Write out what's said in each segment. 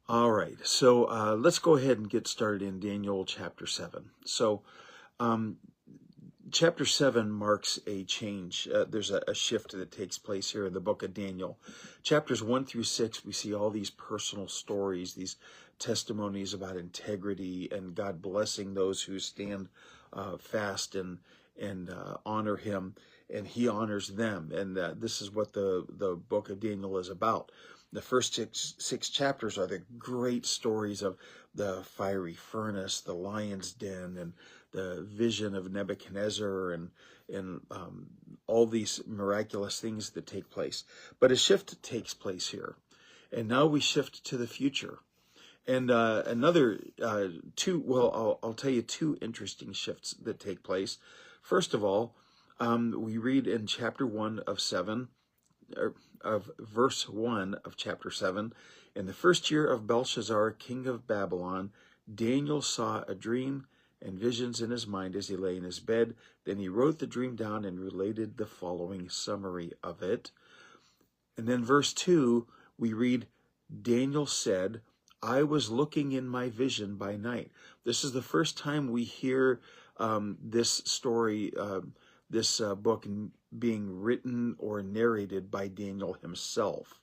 All right, so let's go ahead and get started in Daniel chapter 7. So, um, chapter 7 marks a change. There's a shift that takes place here in the book of Daniel. Chapters 1 through 6, we see all these personal stories, these testimonies about integrity and God blessing those who stand fast and honor Him, and He honors them. And this is what the book of Daniel is about. The first six chapters are the great stories of the fiery furnace, the lion's den, and the vision of Nebuchadnezzar, and all these miraculous things that take place. But a shift takes place here, and now we shift to the future. And another two. Well, I'll tell you two interesting shifts that take place. First of all, we read in chapter 1 of 7. Of verse 1 of chapter 7, in the first year of Belshazzar, king of Babylon, Daniel saw a dream and visions in his mind as he lay in his bed. Then he wrote the dream down and related the following summary of it. And then verse 2, we read, Daniel said, I was looking in my vision by night. This is the first time we hear this story, this book being written or narrated by Daniel himself.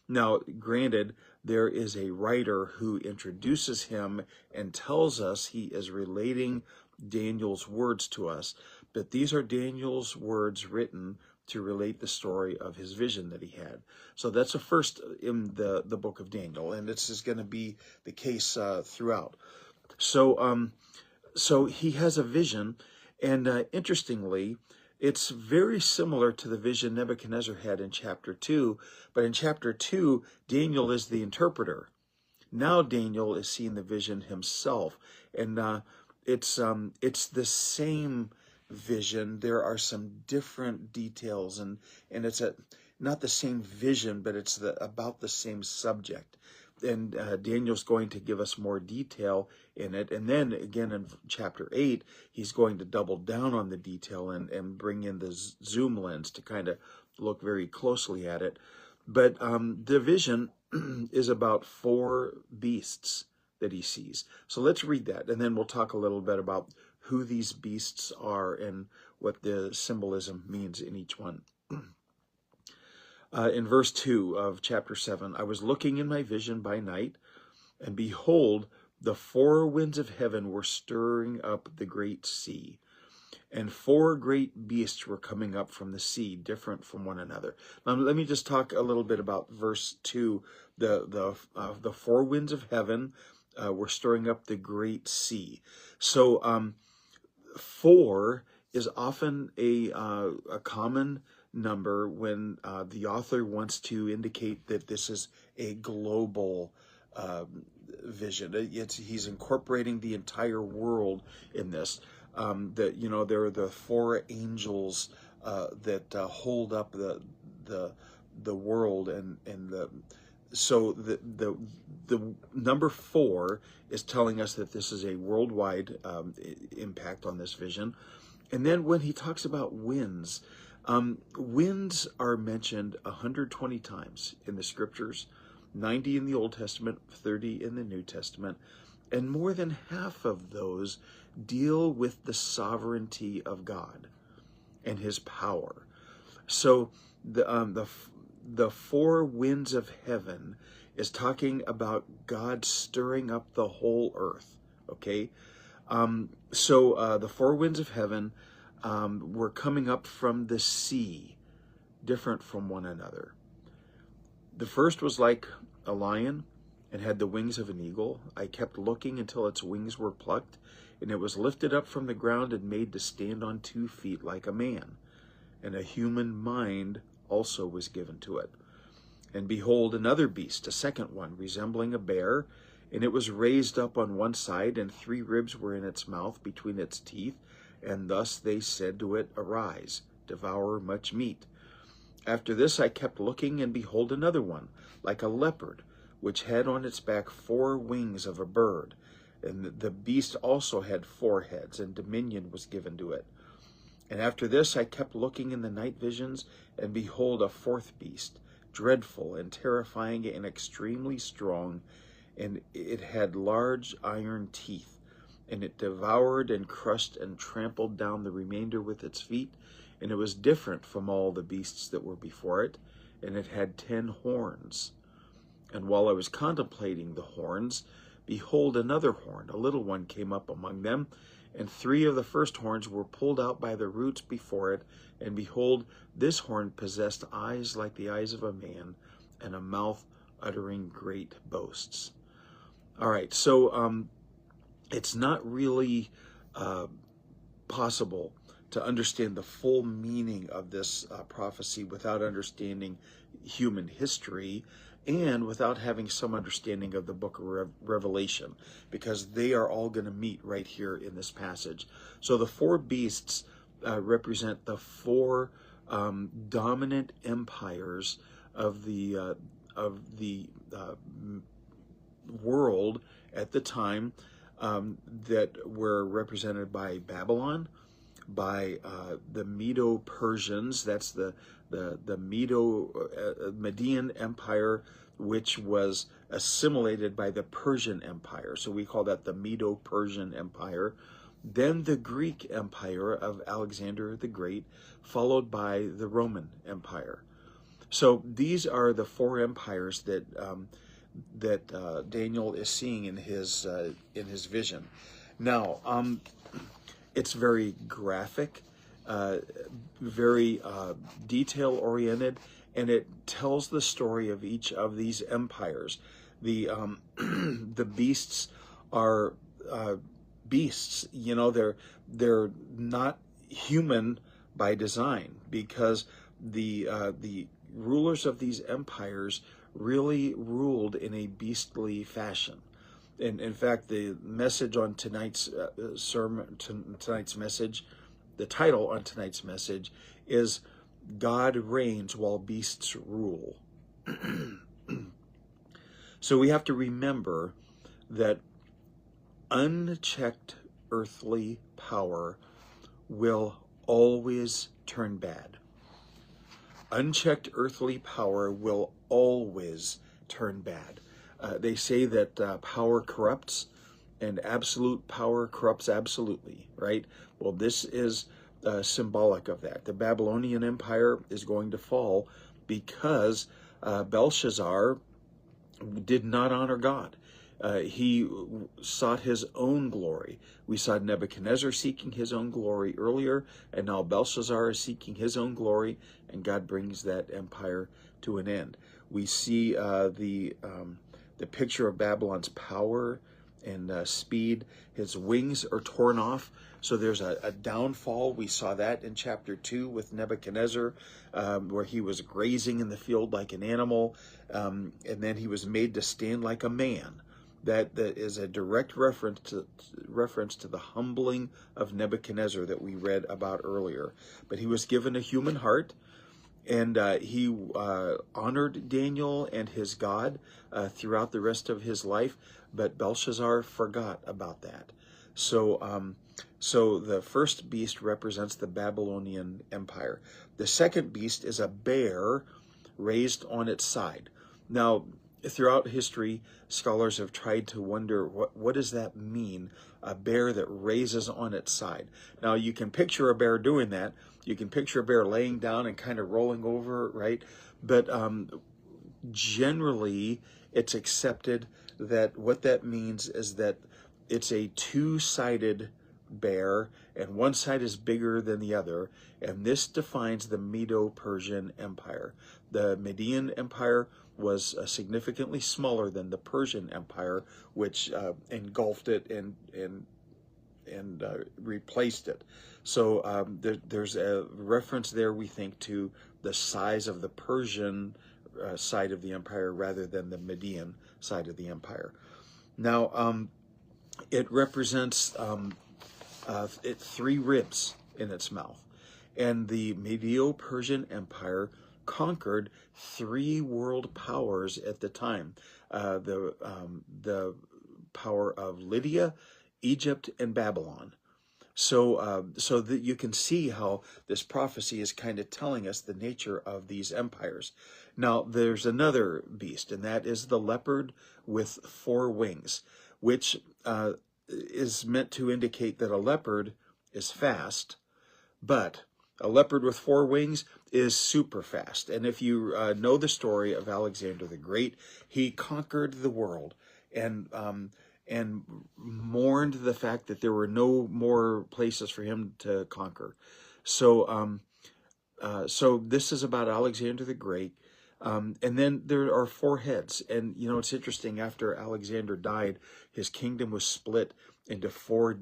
Now, granted, there is a writer who introduces him and tells us he is relating Daniel's words to us, but these are Daniel's words written to relate the story of his vision that he had. So that's a first in the book of Daniel, and this is going to be the case throughout. So he has a vision, and interestingly, it's very similar to the vision Nebuchadnezzar had in chapter 2, but in chapter 2, Daniel is the interpreter. Now Daniel is seeing the vision himself, and it's the same vision. There are some different details, and it's not the same vision, but it's about the same subject. And Daniel's going to give us more detail in it. And then again in chapter 8, he's going to double down on the detail and bring in the zoom lens to kind of look very closely at it. But the vision is about 4 beasts that he sees. So let's read that, and then we'll talk a little bit about who these beasts are and what the symbolism means in each one. In verse 2 of chapter 7, I was looking in my vision by night, and behold, the 4 winds of heaven were stirring up the great sea, and 4 great beasts were coming up from the sea, different from one another. Now, let me just talk a little bit about verse 2. The 4 winds of heaven were stirring up the great sea. So 4 is often a common number when the author wants to indicate that this is a global vision. He's incorporating the entire world in this. That there are the 4 angels that hold up the world, so the number 4 is telling us that this is a worldwide impact on this vision. And then when he talks about winds, winds are mentioned 120 times in the scriptures, 90 in the Old Testament, 30 in the New Testament, and more than half of those deal with the sovereignty of God and his power. So the 4 winds of heaven is talking about God stirring up the whole earth. Okay, so the 4 winds of heaven were coming up from the sea, different from one another. The first was like a lion and had the wings of an eagle. I kept looking until its wings were plucked, and it was lifted up from the ground and made to stand on 2 feet like a man. And a human mind also was given to it. And behold, another beast, a second one, resembling a bear, and it was raised up on one side, and 3 ribs were in its mouth between its teeth. And thus they said to it, Arise, devour much meat. After this I kept looking, and behold, another one, like a leopard, which had on its back 4 wings of a bird. And the beast also had 4 heads, and dominion was given to it. And after this I kept looking in the night visions, and behold, a 4th beast, dreadful and terrifying and extremely strong, and it had large iron teeth, and it devoured and crushed and trampled down the remainder with its feet, and it was different from all the beasts that were before it, and it had 10 horns. And while I was contemplating the horns, behold, another horn, a little one, came up among them, and 3 of the first horns were pulled out by the roots before it, and behold, this horn possessed eyes like the eyes of a man, and a mouth uttering great boasts. All right, so it's not really possible to understand the full meaning of this prophecy without understanding human history and without having some understanding of the book of Revelation, because they are all going to meet right here in this passage. So the 4 beasts represent the 4 dominant empires of the world at the time, that were represented by Babylon, by the Medo-Persians. That's the Median Empire, which was assimilated by the Persian Empire. So we call that the Medo-Persian Empire. Then the Greek Empire of Alexander the Great, followed by the Roman Empire. So these are the 4 empires that Daniel is seeing in his vision. Now, it's very graphic, very detail-oriented, and it tells the story of each of these empires. The the beasts are beasts. You know, they're not human by design, because the rulers of these empires really ruled in a beastly fashion. And in fact, the message on tonight's sermon, tonight's message, the title on tonight's message is God Reigns While Beasts Rule. So we have to remember that unchecked earthly power will always turn bad. Unchecked earthly power will always turn bad. They say that power corrupts, and absolute power corrupts absolutely, right? Well, this is symbolic of that. The Babylonian Empire is going to fall because Belshazzar did not honor God. He sought his own glory. We saw Nebuchadnezzar seeking his own glory earlier, and now Belshazzar is seeking his own glory, and God brings that empire to an end. We see the picture of Babylon's power and speed. His wings are torn off, so there's a downfall. We saw that in chapter 2 with Nebuchadnezzar, where he was grazing in the field like an animal, and then he was made to stand like a man. That is a direct reference to the humbling of Nebuchadnezzar that we read about earlier. But he was given a human heart, and he honored Daniel and his God throughout the rest of his life. But Belshazzar forgot about that. So the first beast represents the Babylonian Empire. The second beast is a bear raised on its side. Now, throughout history, scholars have tried to wonder, what does that mean, a bear that raises on its side? Now, you can picture a bear doing that. You can picture a bear laying down and kind of rolling over, right? But generally, it's accepted that what that means is that it's a two-sided bear, and one side is bigger than the other, and this defines the Medo-Persian Empire. The Median Empire was significantly smaller than the Persian Empire, which engulfed it and replaced it. So there's a reference there, we think, to the size of the Persian side of the empire rather than the Median side of the empire. Now, it represents 3 ribs in its mouth, and the Medo-Persian Empire conquered 3 world powers at the time: the power of Lydia, Egypt, and Babylon. So that you can see how this prophecy is kind of telling us the nature of these empires. Now, there's another beast, and that is the leopard with four wings, which is meant to indicate that a leopard is fast, but a leopard with four wings is super fast. And if you know the story of Alexander the Great, he conquered the world and mourned the fact that there were no more places for him to conquer. So so this is about Alexander the Great. And then there are four heads. And, you know, it's interesting, after Alexander died, his kingdom was split into four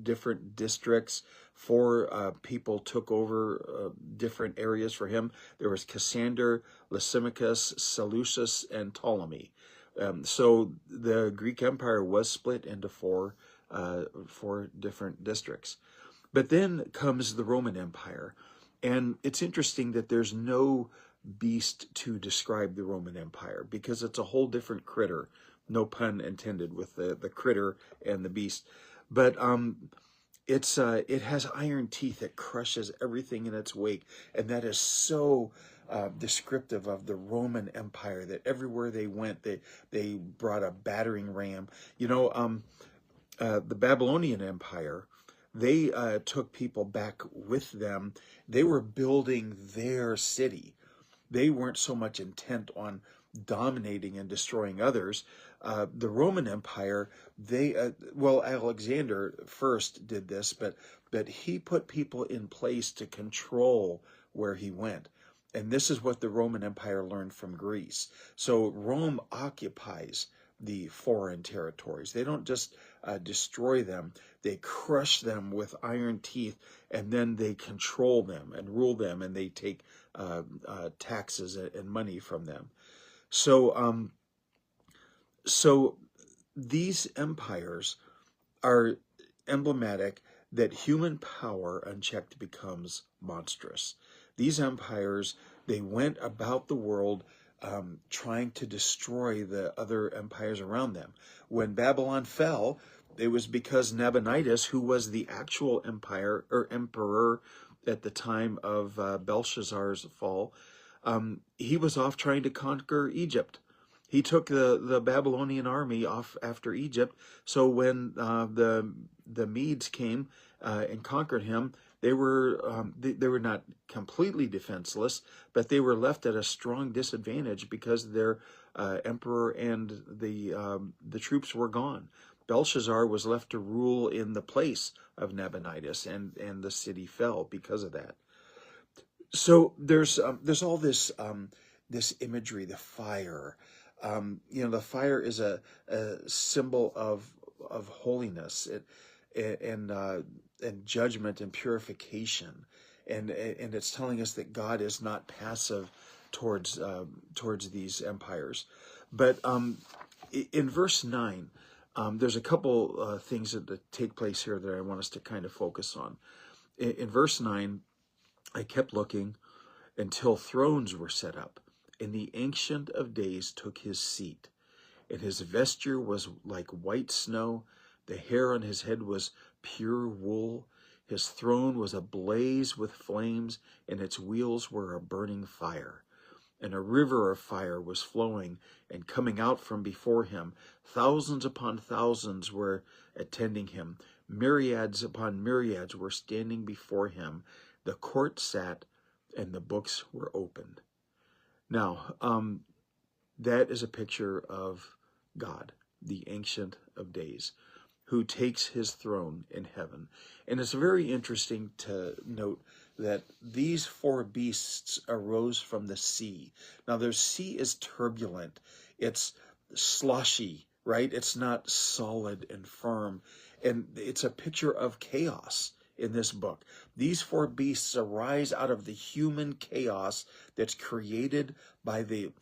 different districts. Four people took over different areas for him. There was Cassander, Lysimachus, Seleucus, and Ptolemy. So the Greek Empire was split into four different districts. But then comes the Roman Empire. And it's interesting that there's no beast to describe the Roman Empire, because it's a whole different critter. No pun intended with the critter and the beast. But it has iron teeth that crushes everything in its wake. And that is so descriptive of the Roman Empire, that everywhere they went, they brought a battering ram. You know, the Babylonian Empire, they took people back with them. They were building their city. They weren't so much intent on dominating and destroying others. The Roman Empire, well, Alexander first did this, but he put people in place to control where he went. And this is what the Roman Empire learned from Greece. So Rome occupies the foreign territories. They don't just destroy them. They crush them with iron teeth, and then they control them and rule them, and they take taxes and money from them. So so these empires are emblematic that human power unchecked becomes monstrous. These empires, they went about the world trying to destroy the other empires around them. When Babylon fell, it was because Nabonidus, who was the actual emperor at the time of Belshazzar's fall, he was off trying to conquer Egypt. He took the Babylonian army off after Egypt. So when the Medes came and conquered him, they were not completely defenseless, but they were left at a strong disadvantage because their emperor and the troops were gone. Belshazzar was left to rule in the place of Nabonidus, and the city fell because of that. So there's all this this imagery, the fire. You know, the fire is a symbol of holiness and judgment and purification, and it's telling us that God is not passive towards these empires. But in verse 9, there's a couple things that take place here that I want us to kind of focus on. In verse 9, I kept looking until thrones were set up, and the Ancient of Days took his seat. And his vesture was like white snow, the hair on his head was pure wool. His throne was ablaze with flames, and its wheels were a burning fire. And a river of fire was flowing and coming out from before him. Thousands upon thousands were attending him. Myriads upon myriads were standing before him. The court sat, and the books were opened. Now, that is a picture of God, the Ancient of Days, who takes his throne in heaven. And it's very interesting to note that these four beasts arose from the sea. Now, the sea is turbulent. It's sloshy, right? It's not solid and firm. And it's a picture of chaos in this book. These four beasts arise out of the human chaos that's created by the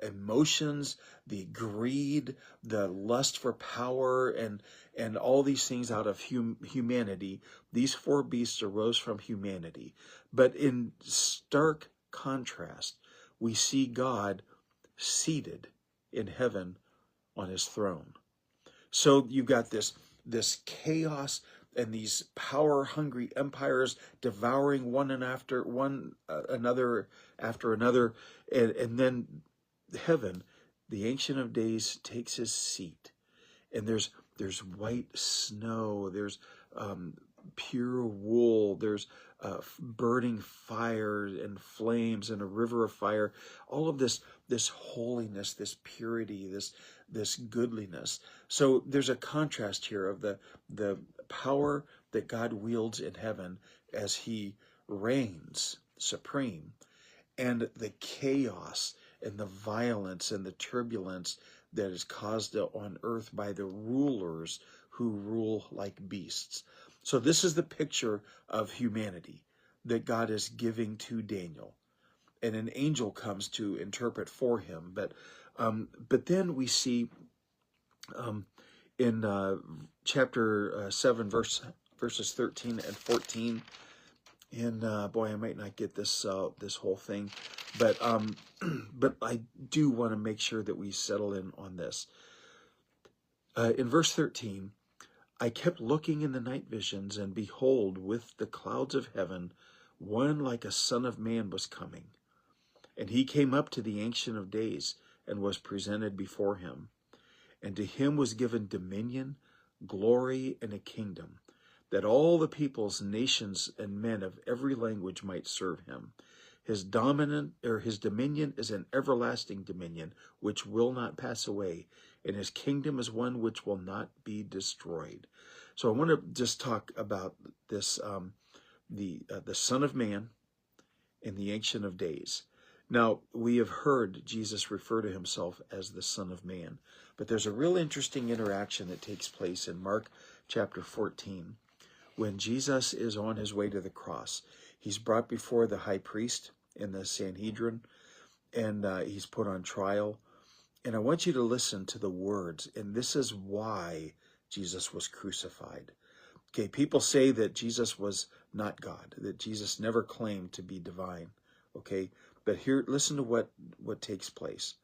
emotions, the greed, the lust for power, and all these things out of humanity. These four beasts arose from humanity. But in stark contrast, we see God seated in heaven on his throne. So you've got this chaos, and these power-hungry empires devouring one another after another, and then heaven, the Ancient of Days takes his seat, and there's white snow, there's pure wool, there's burning fire and flames and a river of fire, all of this holiness, this purity, this goodliness. So there's a contrast here of the power that God wields in heaven as he reigns supreme, and the chaos and the violence and the turbulence that is caused on earth by the rulers who rule like beasts. So this is the picture of humanity that God is giving to Daniel, and an angel comes to interpret for him. But then we see in chapter 7, verses 13 and 14. And boy, I might not get this this whole thing, but but I do want to make sure that we settle in on this. In verse 13, I kept looking in the night visions, and behold, with the clouds of heaven, one like a son of man was coming. And he came up to the Ancient of Days, and was presented before him. And to him was given dominion, glory, and a kingdom, that all the peoples, nations, and men of every language might serve him. His dominion is an everlasting dominion, which will not pass away, and his kingdom is one which will not be destroyed. So I want to just talk about this, the Son of Man and the Ancient of Days. Now, we have heard Jesus refer to himself as the Son of Man, but there's a real interesting interaction that takes place in Mark chapter 14. When Jesus is on his way to the cross, he's brought before the high priest in the Sanhedrin, and he's put on trial. And I want you to listen to the words, and this is why Jesus was crucified. Okay, people say that Jesus was not God, that Jesus never claimed to be divine. Okay, but here, listen to what takes place.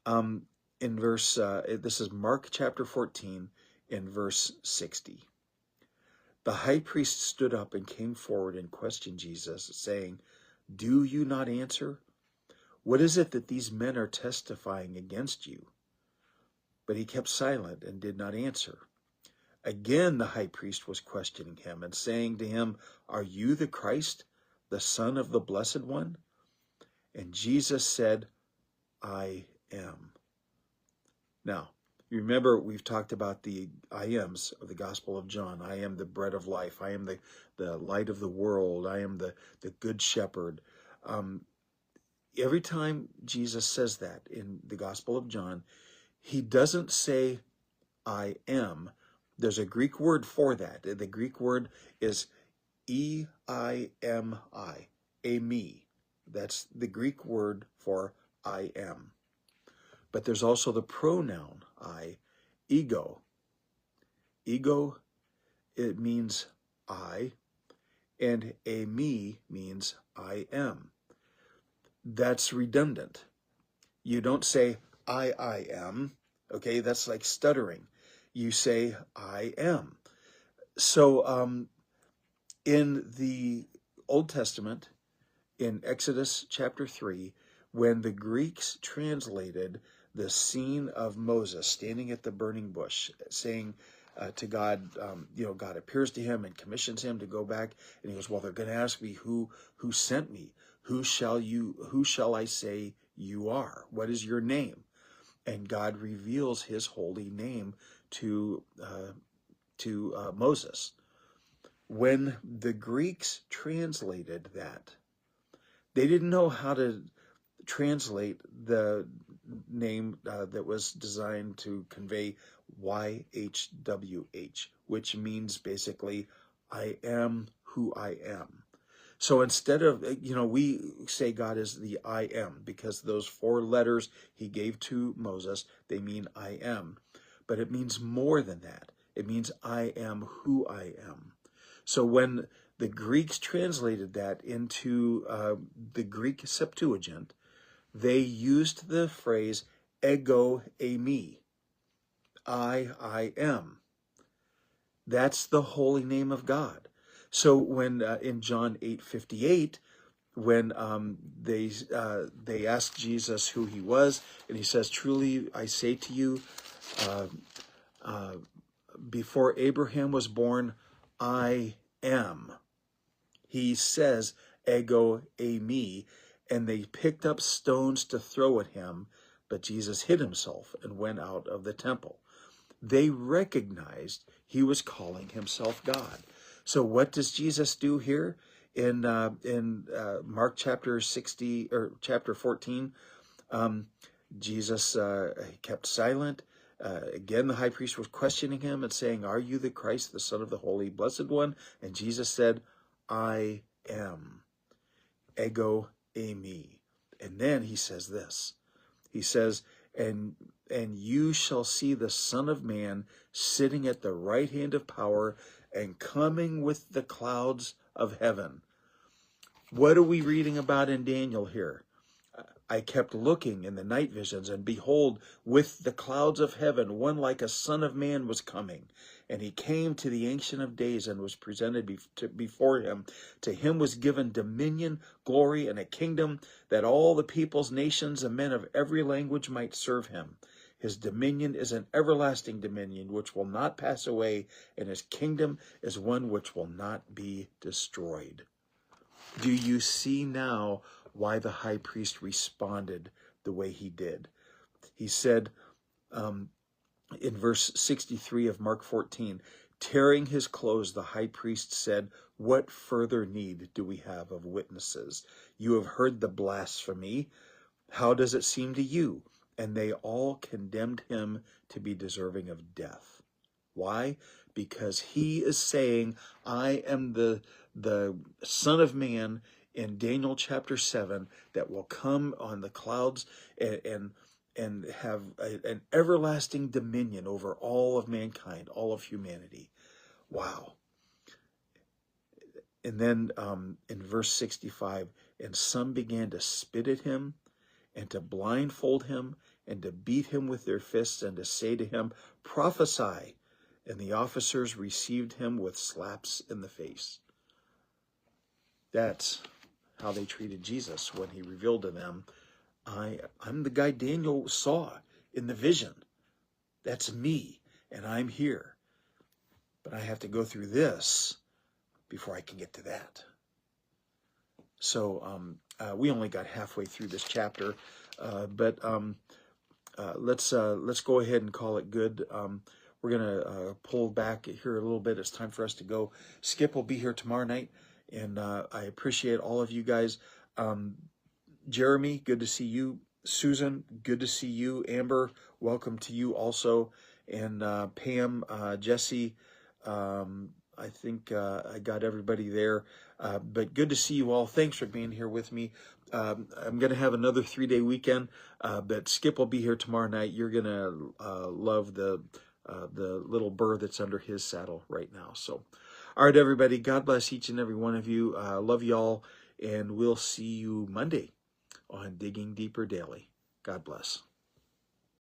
In verse, this is Mark chapter 14, in verse 60. The high priest stood up and came forward and questioned Jesus, saying, "Do you not answer? What is it that these men are testifying against you?" But he kept silent and did not answer. Again the high priest was questioning him and saying to him, "Are you the Christ, the Son of the Blessed One?" And Jesus said, "I am." Now, remember, we've talked about the I ams of the Gospel of John. I am the bread of life. I am the light of the world. I am the good shepherd. Every time Jesus says that in the Gospel of John, he doesn't say, "I am." There's a Greek word for that. The Greek word is E-I-M-I, eimi. That's the Greek word for I am. But there's also the pronoun I, ego. Ego, it means I, and eimi means I am. That's redundant. You don't say I am, okay? That's like stuttering. You say I am. So in the Old Testament, in Exodus chapter 3, when the Greeks translated the scene of Moses standing at the burning bush, saying to God, God appears to him and commissions him to go back, and he goes, "Well, they're going to ask me who sent me. Who shall I say you are? What is your name?" And God reveals his holy name to Moses. When the Greeks translated that, they didn't know how to translate the name that was designed to convey YHWH, which means basically, I am who I am. So instead of, we say God is the I am, because those 4 letters he gave to Moses, they mean I am. But it means more than that. It means I am who I am. So when the Greeks translated that into the Greek Septuagint, they used the phrase ego eimi, I am. That's the holy name of God. So when in John 8:58, when they asked Jesus who he was, and he says, "Truly I say to you, uh, uh, before Abraham was born, I am." He says, "Ego eimi," and they picked up stones to throw at him, but Jesus hid himself and went out of the temple. They recognized he was calling himself God. So what does Jesus do here in Mark chapter 60 or chapter 14? Jesus kept silent. Again, the high priest was questioning him and saying, "Are you the Christ, the Son of the Holy Blessed One?" And Jesus said, "I am. Ego eimi." And then he says this. He says, and you shall see the Son of Man sitting at the right hand of power and coming with the clouds of heaven. What are we reading about in Daniel here? I kept looking in the night visions, and behold, with the clouds of heaven, one like a son of man was coming. And he came to the Ancient of Days and was presented before him. To him was given dominion, glory, and a kingdom, that all the peoples, nations, and men of every language might serve him. His dominion is an everlasting dominion which will not pass away, and his kingdom is one which will not be destroyed. Do you see now why the high priest responded the way he did? He said in verse 63 of Mark 14, tearing his clothes, the high priest said, "What further need do we have of witnesses? You have heard the blasphemy. How does it seem to you?" And they all condemned him to be deserving of death. Why? Because he is saying, "I am the Son of Man in Daniel chapter 7 that will come on the clouds and have an everlasting dominion over all of mankind, all of humanity." Wow. And then in verse 65, and some began to spit at him and to blindfold him and to beat him with their fists and to say to him, "Prophesy." And the officers received him with slaps in the face. That's how they treated Jesus when he revealed to them, I'm the guy Daniel saw in the vision. That's me, and I'm here. But I have to go through this before I can get to that. So we only got halfway through this chapter, but let's go ahead and call it good. We're going to pull back here a little bit. It's time for us to go. Skip will be here tomorrow night, and I appreciate all of you guys. Jeremy, good to see you. Susan, good to see you. Amber, welcome to you also. And Pam, Jesse, I think I got everybody there. But good to see you all. Thanks for being here with me. I'm going to have another 3-day weekend, but Skip will be here tomorrow night. You're going to love the little burr that's under his saddle right now. So, all right, everybody, God bless each and every one of you. Love y'all, and we'll see you Monday on Digging Deeper Daily. God bless.